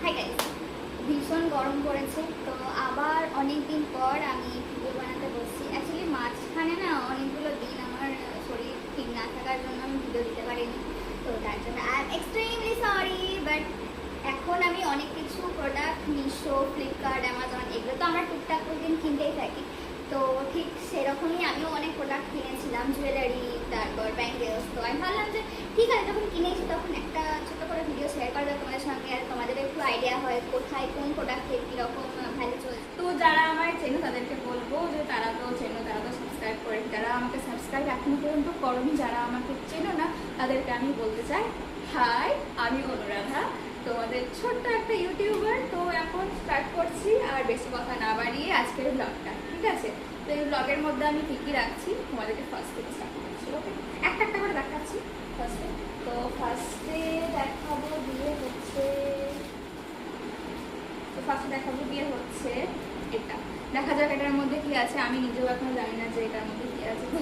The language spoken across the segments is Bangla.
হাই গাইস, ভীষণ গরম পড়েছে। তো আবার অনেক দিন পর আমি ভিডিও বানাতে বসছি। অ্যাকচুয়ালি মাঝখানে না অনেকগুলো দিন আমার শরীর ঠিক না থাকার জন্য আমি ভিডিও দিতে পারিনি। তো তার জন্য I am extremely sorry. But এখন আমি অনেক কিছু প্রোডাক্ট মিশো, ফ্লিপকার্ট, অ্যামাজন এগুলো তো আমরা টুকটাক প্রতিদিন কিনতেই থাকি। তো ঠিক সেরকমই আমিও অনেক প্রোডাক্ট কিনেছিলাম, জুয়েলারি, তারপর ব্যাঙ্গেলস। তো আমি ভাবলাম যে ঠিক আছে, যখন কিনেছি তখন একটা ছোট করে ভিডিও শেয়ার করবে তোমাদের সঙ্গে, আর তোমাদের একটু আইডিয়া হয় কোথায় কোন প্রোডাক্টের কীরকম ভ্যালু চলছে। তো যারা আমার চেনো তাদেরকে বলবো যে তারা তো চেনো, তারা তো সাবস্ক্রাইব করে, যারা আমাকে সাবস্ক্রাইব এখনো পর্যন্ত করনি, যারা আমাকে চেনো না তাদেরকে আমি বলতে চাই হাই, আমি অনুরাধা, তোমাদের ছোট্ট একটা ইউটিউবার। তো এখন স্টার্ট করছি, আর বেশি কথা না বাড়িয়ে আজকের ব্লগটা, ঠিক আছে? তো এই ব্লগের মধ্যে আমি কী কী রাখছি তোমাদেরকে ফার্স্ট থেকে স্টার্ট করছি, ওকে? একটা একটা করে দেখাচ্ছি ফার্স্টে। তো ফার্স্টে দেখাবো দিয়ে হচ্ছে এটা। দেখা যাক এটার মধ্যে কি আছে, আমি নিজেও এখনো জানি না যে এটার মধ্যে কি আছে। তো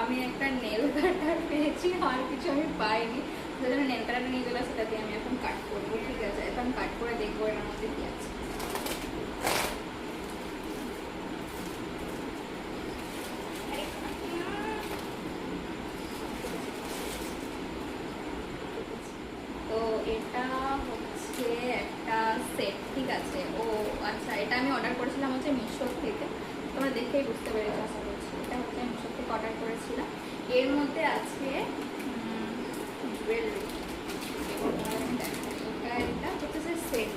আমি একটা নেল কাটার পেয়েছি, আর কিছু আমি পাইনি, সেই জন্য নেল কাটারটা নিয়ে চলে, সেটা দিয়ে আমি এখন কাট করবো, ঠিক আছে? এখন কাট করে দেখবো এটার মধ্যে কি আছে। তো এটা হচ্ছে একটা সেট, ঠিক আছে? ও আচ্ছা, এটা আমি অর্ডার করেছিলাম হচ্ছে মিশো থেকে, তোমরা দেখেই বুঝতে পেরেছো আশা করছি। এটা হচ্ছে মিশো থেকে অর্ডার করেছিলাম। এর মধ্যে আছে জুয়েলারি, এটা হচ্ছে যে সেট,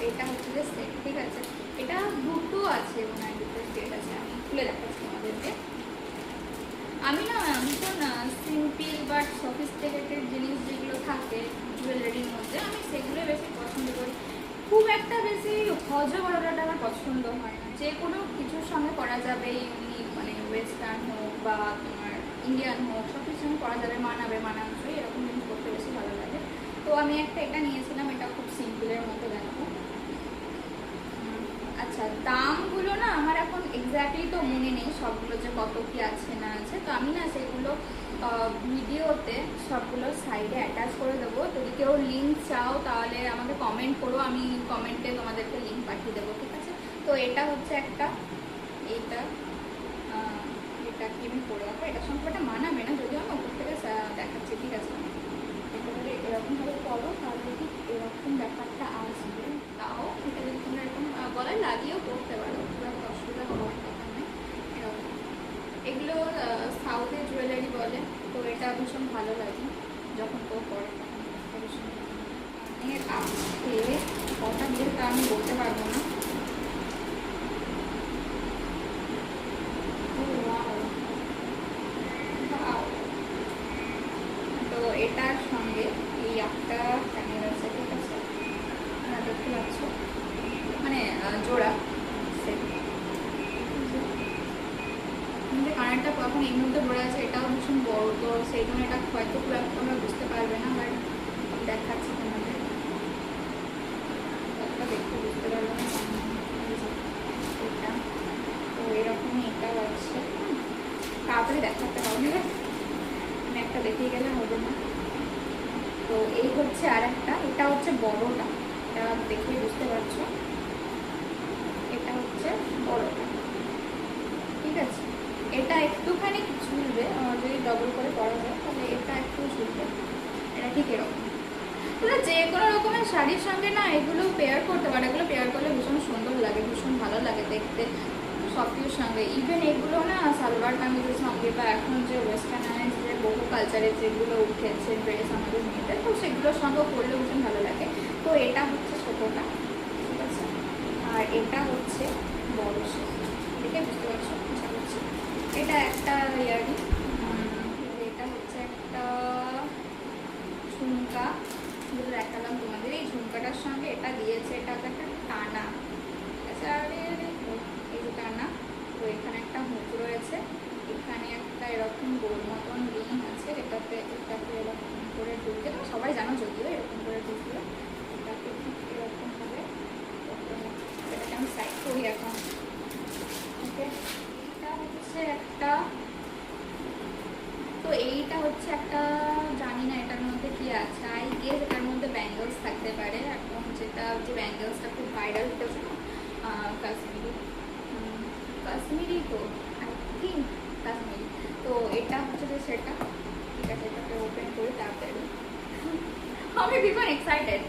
এটা হচ্ছে যে সেট, ঠিক আছে? এটা দুটো আছে, মনে হয় দুটো সেট আছে। আমি খুলে দেখাচ্ছি তোমাদেরকে। আমি না ভীষণ সিম্পল বাট সফিস্টিকেটেড জিনিস যেগুলো থাকে জুয়েলারির মধ্যে, আমি সেগুলো বেশি পছন্দ করি। খুব একটা বেশি হজবরলাটা আমার পছন্দ হয় না। যে কোনো কিছুর সঙ্গে করা যাবে, ইউনিক, মানে ওয়েস্টার্ন হোক বা তোমার ইন্ডিয়ান হোক, সব কিছুর সঙ্গে করা যাবে, মানানসই এরকম জিনিস করতে বেশি ভালো লাগে। তো আমি একটা এটা নিয়েছিলাম, এটা খুব সিম্পলের মতো দেখো। আচ্ছা, দামগুলো না আমার এখন এক্স্যাক্টলি তো মনে নেই সবগুলো যে কত কি আছে না আছে। তো আমি না সেগুলো ভিডিওতে সবগুলো সাইডে অ্যাটাচ করে দেবো। যদি কেউ লিঙ্ক চাও তাহলে আমাকে কমেন্ট করো, আমি কমেন্টে তোমাদেরকে লিঙ্ক পাঠিয়ে দেবো, ঠিক আছে? তো এটা হচ্ছে একটা, এটা কি আমি করে রাখবো, এটার সঙ্গে একটা মানাবে না, যদিও আমি ওপর থেকে দেখাচ্ছি, ঠিক আছে? এরকমভাবে করো, তাহলে ঠিক এরকম ব্যাপারটা আসবে। তাও এটা যদি তোমরা এরকম গলায় লাগিয়েও করতে পারো, খুব একটা অসুবিধা হওয়ার কথা নেই। এরকম এগুলো সাউথের জুয়েলারি বলে, তো এটা ভীষণ ভালো লাগে যখন কেউ করে, তখন ভীষণ এর আছে। কথা দিয়ে তা আমি বলতে পারবো না। তো এটার সঙ্গে এই একটা ক্যামেরা আছে, ঠিক আছে? দেখতে পাচ্ছ, মানে জোড়া সেট। কানেরটা কখন এর মধ্যে ভরে আছে, এটাও ভীষণ বড়, তো সেই জন্য এটা হয়তো খুব একটা তোমরা বুঝতে পারবে না, বাট দেখাচ্ছি তোমাদের, দেখতে বুঝতে পারবে না এটা। তো এরকমই এটাও আছে, তাড়াতাড়ি দেখাতে হবে, আমি একটা দেখিয়ে গেলে হবে না। তো এই হচ্ছে আর একটা, এটা হচ্ছে বড়টা, এটা দেখে বুঝতে পারছো, এটা হচ্ছে বড়টা, ঠিক আছে? এটা একটুখানি ঝুলবে, যদি ডবল করে করা যায় তাহলে এটা একটু ঝুলবে। এটা ঠিক এরকম। তোমরা যে কোনো রকমের শাড়ির সঙ্গে না এগুলো পেয়ার করতে পারো, এগুলো পেয়ার করলে ভীষণ সুন্দর লাগে, ভীষণ ভালো লাগে দেখতে সব কিছুর সঙ্গে। ইভেন এগুলো না সালোয়ার কামিজের সঙ্গে, বা এখন যে ওয়েস্টার্নাইজ যে বহু কালচারের যেগুলো উঠেছে ড্রেস আমাদের মেয়েদের, তো সেগুলোর সঙ্গেও পরলেও ভীষণ ভালো লাগে। তো এটা হচ্ছে ছোটোটা, ঠিক আছে? আর এটা হচ্ছে বড় সেট, দেখে বুঝতে পারছো আশা করছি। এটা একটা ইয়ারিং, এটা হচ্ছে একটা ঝুমকা, যেটা দেখালাম তোমাদের। এই ঝুমকাটার সঙ্গে এটা দিয়েছে, এটা হচ্ছে একটা টানা, ঠিক আছে? আর এই যে টানা, তো এখানে একটা হুক রয়েছে, এখানে একটা এরকম গোল মতন রিং আছে, এটাতে এরকম করে ঢুকবে, তো সবাই জানো যদিও এরকম করে ঢুকবে, এটাকে ঠিক এরকমভাবে এটাকে আমি সাইড করি এখন, ওকে? এটা হচ্ছে একটা, তো এইটা হচ্ছে একটা, জানি না এটার মধ্যে কি আচ্ছা আই গেস এটার মধ্যে ব্যাঙ্গলস থাকতে পারে। এখন যেটা যে ব্যাঙ্গলসটা খুব ভাইরাল হতেছে না, কাশ্মীরি, কাশ্মীরি তো আই থিঙ্ক কাশ্মীরি। তো এটা হচ্ছে যে সেটা, ঠিক আছে এটাকে ওপেন করি তাড়াতাড়ি। আমি ভীষণ এক্সাইটেড,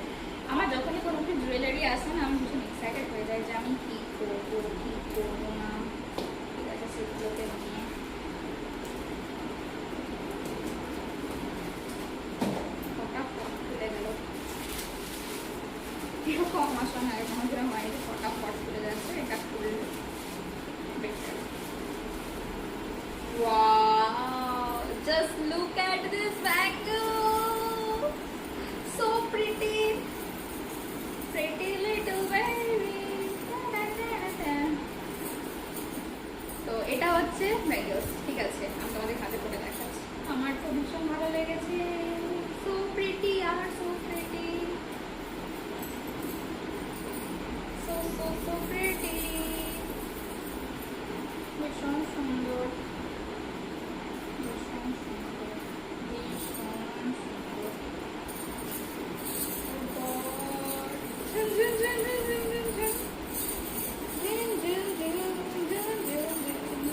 আমার যখনই কোনো কিছু জুয়েলারি আসে না আমি ভীষণ এক্সাইটেড হয়ে যাই যে আমি কী করবো কী করবো না। ঠিক আছে সেগুলোকে নিয়ে ফটাফট খুলে গেল। এরকম আমার সঙ্গে আগে কোনোদিনও হয়নি যে ফটাফট খুলে যাচ্ছে। এটা খুললে better. Wow! Just look at this bangle! So pretty! Pretty little baby! তো এটা হচ্ছে ব্যাঙ্গলস, ঠিক আছে আমি তোমাদের হাতে করে দেখাচ্ছি। আমার তো ভীষণ ভালো লেগেছে। So pretty আর so pretty! So so so pretty! ভীষণ সুন্দর, ভীষণ সুন্দর, ভীষণ সুন্দর। ঝুন ঝুন ঝুন ঝুন ঝুন ঝুন ঝুন। ঝুন ঝুন ঝুন ঝুন ঝুন ঝুন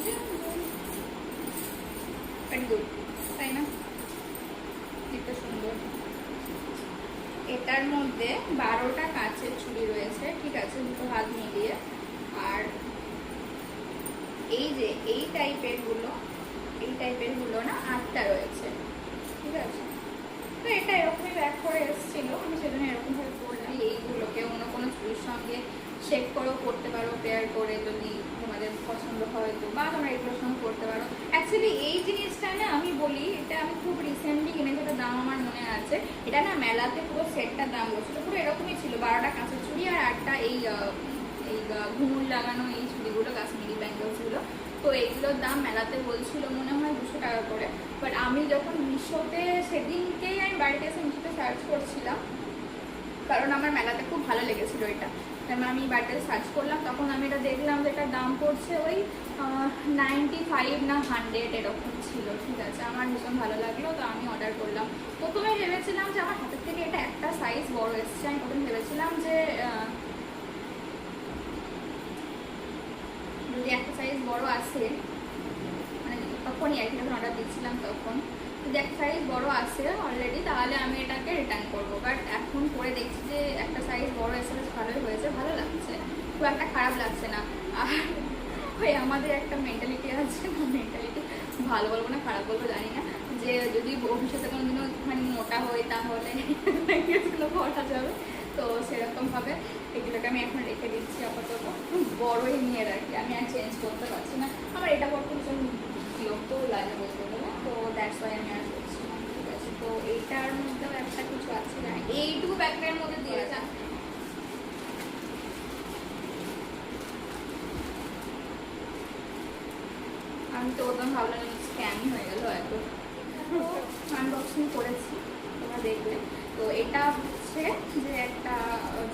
ঝুন ঝুন। Very good, তাই না? এটা সুন্দর। এটার মধ্যে 12টা কাঁচের চুড়ি রয়েছে, ঠিক আছে দুটো হাত মিলিয়ে। আর এই যে এই টাইপের গুলো না 8টা রয়েছে, ঠিক আছে। তো এটা এরকমই ব্যাক করে এসেছিল, আমি সেজন্য এরকম ভাবে পরলাম। এইগুলোকে অন্য কোনো চুড়ির সঙ্গে শেপ করেও করতে পারো, পেয়ার করে যদি তোমাদের পছন্দ হয় তো, বা তোমরা এগুলোর সঙ্গে করতে পারো। অ্যাকচুয়ালি এই জিনিসটা না আমি বলি, এটা আমি খুব রিসেন্টলি কিনেছি, এটা দাম আমার মনে আছে। এটা না মেলাতে পুরো সেটটার দাম বলছিল, পুরো এরকমই ছিল, 12টা কাঁচের চুড়ি আর 8টা এই ঘুঙুর লাগানো এই চুড়িগুলো, কাশ্মীরি ব্যাঙ্গলসগুলো। তো এইগুলোর দাম মেলাতে বলছিল মনে হয় 200 টাকা করে। বাট আমি যখন মিশোতে, সেদিনকেই আমি বাড়িতে এসে মিশোতে সার্চ করছিলাম, কারণ আমার মেলাতে খুব ভালো লেগেছিলো এটা। তারপর আমি বাড়িতে সার্চ করলাম, তখন আমি এটা দেখলাম যে এটার দাম পড়ছে ওই 95 না 100 এরকম ছিল, ঠিক আছে। আমার ভীষণ ভালো লাগলো, তো আমি অর্ডার করলাম। প্রথমে ভেবেছিলাম যে আমার হাতের থেকে এটা একটা সাইজ বড় এসছে। আমি প্রথমে ভেবেছিলাম যে যদি একটা সাইজ বড় আসে, মানে তখনই আর কি যখন অর্ডার দিচ্ছিলাম তখন, যদি একটা সাইজ বড় আসে অলরেডি তাহলে আমি এটাকে রিটার্ন করবো। বাট এখন পরে দেখছি যে একটা সাইজ বড় এসে বেশ ভালোই হয়েছে, ভালো লাগছে, খুব একটা খারাপ লাগছে না। আর ওই আমাদের একটা মেন্টালিটি আছে না, মেন্টালিটি ভালো বলবো না খারাপ বলবো জানি না, যে যদি ভবিষ্যতে কোনোদিনও একটুখানি মোটা হই তাহলে এগুলো করা যাবে। তো সেরকমভাবে এগুলোকে আমি এখন রেখে দিচ্ছি আপাতত, বড়ই নিয়ে রাখি, আমি আর চেঞ্জ করতে পারছি না। আমার এটা পড়তে ভীষণ বিরক্ত লাগে বলতে গেলে, তো দ্যাটস ওয়াই আমি আর করছি না, ঠিক আছে। তো এইটার মধ্যেও একটা কিছু আছে না, এইটুকু ব্যাগটার মধ্যে দিয়ে যান। আমি তো ওরকম ভাবলাম স্ক্যামই হয়ে গেল এত। আনবক্সিং করেছি তোমরা দেখলে। তো এটা হচ্ছে যে একটা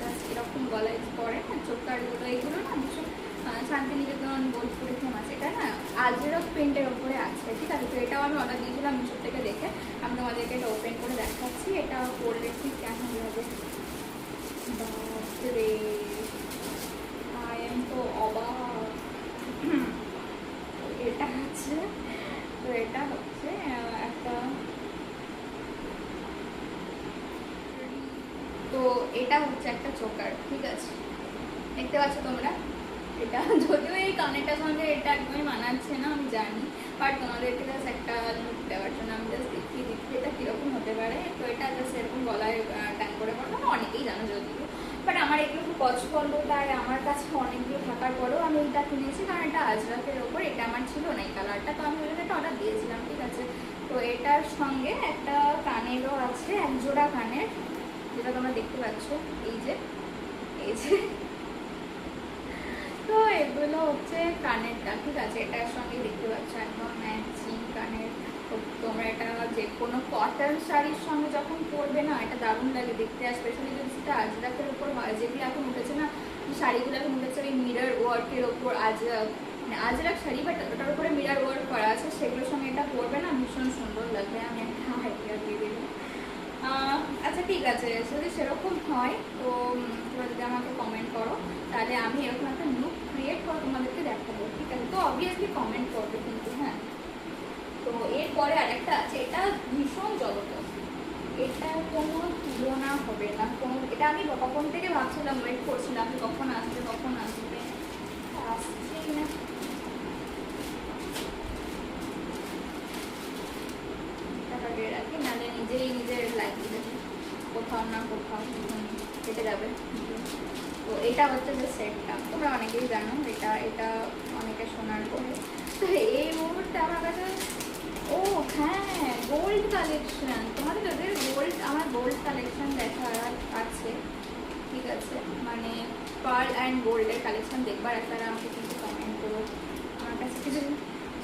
জাস্ট এরকম গলায় পরে না চোখকারগুলো, এইগুলো না ভীষণ শান্তিনিকেতন বোলপুরে ফেমাস। এটা না আজরক প্রিন্টের ওপরে আছে, ঠিক আছে। তো এটাও আমি অর্ডার দিয়েছিলাম মিশো থেকে দেখে, আমি তোমাদেরকে এটা ওপেন করে দেখাচ্ছি। এটা পরলে ঠিক কেমন লাগে, বাপরে আই এম তো অবাক। এটা হচ্ছে, তো এটা হচ্ছে একটা, তো এটা হচ্ছে একটা চোকার, ঠিক আছে দেখতে পাচ্ছ তোমরা। এটা যদিও এই কানেরটার সঙ্গে এটা একদমই মানাচ্ছে না আমি জানি, বাট তোমাদেরকে জাস্ট একটা লুক দেওয়ার জন্য আমি জাস্ট দেখিয়ে দিচ্ছি এটা কীরকম হতে পারে। তো এটা জাস্ট এরকম গলায় ট্যাং করে পড়লো, অনেকেই জানো যদিও, বাট আমার এগুলো খুব পছন্দ, তাই আমার কাছে অনেকগুলো থাকার পরেও আমি এটা কিনেছি, কারণ এটা আজরাকের ওপর, এটা আমার ছিল না এই কালারটা, তো আমি ওইটা একটা অর্ডার দিয়েছিলাম, ঠিক আছে। তো এটার সঙ্গে একটা কানেরও আছে, এক জোড়া কানের, যেটা তোমরা দেখতে পাচ্ছ এই যে, এই যে। তো এগুলো হচ্ছে কানেরটা, ঠিক আছে। এটার সঙ্গে দেখতে পাচ্ছ একদম ম্যাচিং কানের। তো তোমরা এটা যে কোনো কটন শাড়ির সঙ্গে যখন পরবে না, এটা দারুণ লাগে দেখতে, আর স্পেশালি যদি সেটা আজরাকের ওপর হয়, যেগুলো এখন উঠেছে না শাড়িগুলো, এখন উঠেছে ওই মিরর ওয়ার্কের ওপর, মানে আজরাক শাড়ি, বাট ওটার উপরে মিরর ওয়ার্ক করা আছে, সেগুলোর সঙ্গে এটা পরবে না ভীষণ সুন্দর লাগবে। আমি একটা আইডিয়া দিয়ে দিলাম। ঠিক আছে, যদি সেরকম হয় তো তোমরা যদি আমাকে কমেন্ট করো তাহলে আমি এরকম একটা লুক ক্রিয়েট করে তোমাদেরকে দেখাবো, ঠিক আছে? তো অবভিয়াসলি কমেন্ট করবে কিন্তু, হ্যাঁ। তো এরপরে আরেকটা আছে, এটা ভীষণ জবরদস্ত, এটা কোনো তুলনা হবে না কোনো। এটা আমি কখন থেকে ভাবছিলাম, ওয়েট করছিলাম কখন আসবে কখন আসবে, আসছেই না। টাকা রাখি, নাহলে নিজেই নিজের লাইফ দিতে কোথাও না কোথাও কেটে যাবে। তো এটা হচ্ছে যে সেটটা, তোমরা অনেকেই জানো, এটা এটা অনেকে শোনার পরে। তো এই মুহূর্তে আমার কাছে, ও হ্যাঁ, গোল্ড কালেকশন, তোমাদের যাদের গোল্ড, আমার গোল্ড কালেকশন দেখার আছে, ঠিক আছে, মানে পার্ল অ্যান্ড গোল্ডের কালেকশন দেখবার আপনারা আমাকে কিন্তু কমেন্ট করো। আমার কাছে কিছু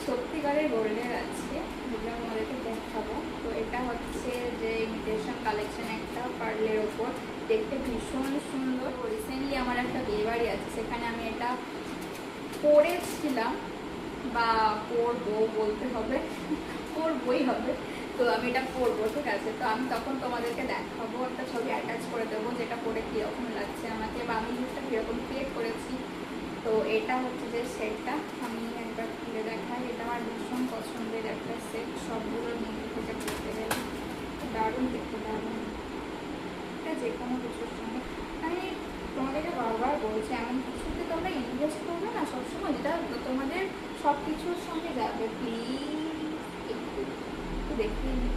সত্যিকারের গোল্ডের আছে, যেগুলো আমি আমাদেরকে দেখাবো। তো এটা হচ্ছে যে ইমিটেশন কালেকশন একটা পার্লের ওপর, দেখতে ভীষণ সুন্দর। রিসেন্টলি আমার একটা বিয়েবাড়ি আছে, সেখানে আমি এটা পরেছিলাম, বা পরবো বলতে হবে, পরবই হবে। তো আমি এটা পরবো, ঠিক আছে? তো আমি তখন তোমাদেরকে দেখাবো, একটা ছবি অ্যাটাচ করে দেবো যেটা পরে কীরকম লাগছে আমাকে, বা আমি জিনিসটা কীরকম ক্রিয়েট করেছি। তো এটা হচ্ছে যে সেটটা, আমি একবার খুলে দেখাই। এটা আমার ভীষণ পছন্দের একটা সেট, সবগুলোর মধ্যে থেকে পড়তে গেলে দারুণ দেখতে, দারুণ। এটা যে কোনো কিছুর সঙ্গে, আমি তোমাদেরকে বারবার বলছি, এমন কিছুতে তোমরা ইনভেস্ট করবে না সবসময়, যেটা তোমাদের সব কিছুর সঙ্গে যাবে। প্লিজ একটু দেখিয়ে নিই,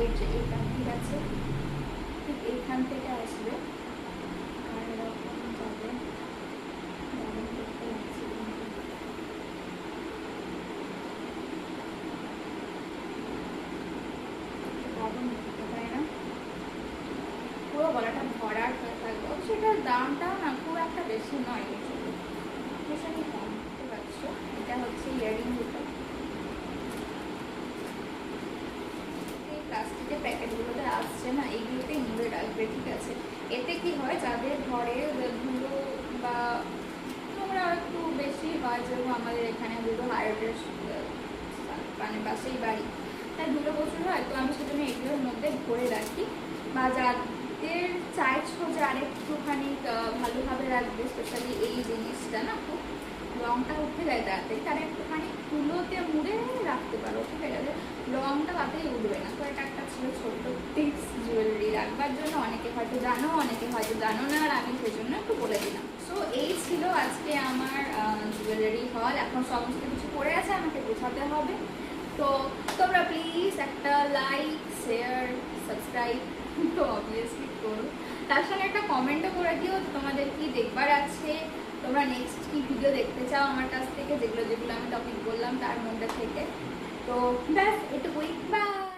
এটা ঠিক আছে, ঠিক এইখান থেকে আসবে আর এরকম যাবে, দারুণ দেখতে লাগছে কিন্তু। দারুণ দেখতে, তাই না? পুরো গলাটা ভরাট হয়ে থাকবে, সেটার দামটাও না খুব একটা বেশি নয়, ভীষণই কম, বুঝতে পারছো? এটা হচ্ছে ইয়ারিং দুটো, এই প্লাস্টিকের প্যাকেটগুলোতে আসছে না, এইগুলোতে নিয়ে রাখবে, ঠিক আছে? এতে কি হয়, যাদের ঘরে ধুলো বা নোংরা একটু বেশি হয়, যেরকম আমাদের এখানে ধুলো হাইওয়ের মানে পাশেই বাড়ি, তাই ধুলো প্রচুর হয়। তো আমি সেজন্য এগুলোর মধ্যে ভরে রাখি, বা যাদের চাইছো যে আরেকটুখানি ভালোভাবে রাখবে, স্পেশালি এই জিনিসটা না খুব রঙটা উঠে যায় তাড়াতাড়ি, তারা একটুখানি তুলোতে মুড়ে রাখতে পারো, ঠিক আছে? রঙটা তাড়াতাড়ি উঠবে না। তো এটা একটা ছিল ছোট্ট টিপস জুয়েলারি রাখবার জন্য, অনেকে হয়তো জানো, অনেকে হয়তো জানো না, আর আমি সেই জন্য একটু বলে দিলাম। সো এই ছিল আজকে আমার জুয়েলারি হল। এখন সমস্ত কিছু পড়ে আছে, আমাকে বোঝাতে হবে। তো তোমরা প্লিজ একটা লাইক, শেয়ার, সাবস্ক্রাইব তো অবভিয়াসলি করো, তার সঙ্গে একটা কমেন্টও করে দিও তোমাদের কি দেখবার আছে, তোমরা নেক্সট কি ভিডিও দেখতে চাও আমার কাছ থেকে, যেগুলো যেগুলো আমি টপিক বললাম তার মধ্যে থেকে। তো ব্যাস এটুকুই, বাই।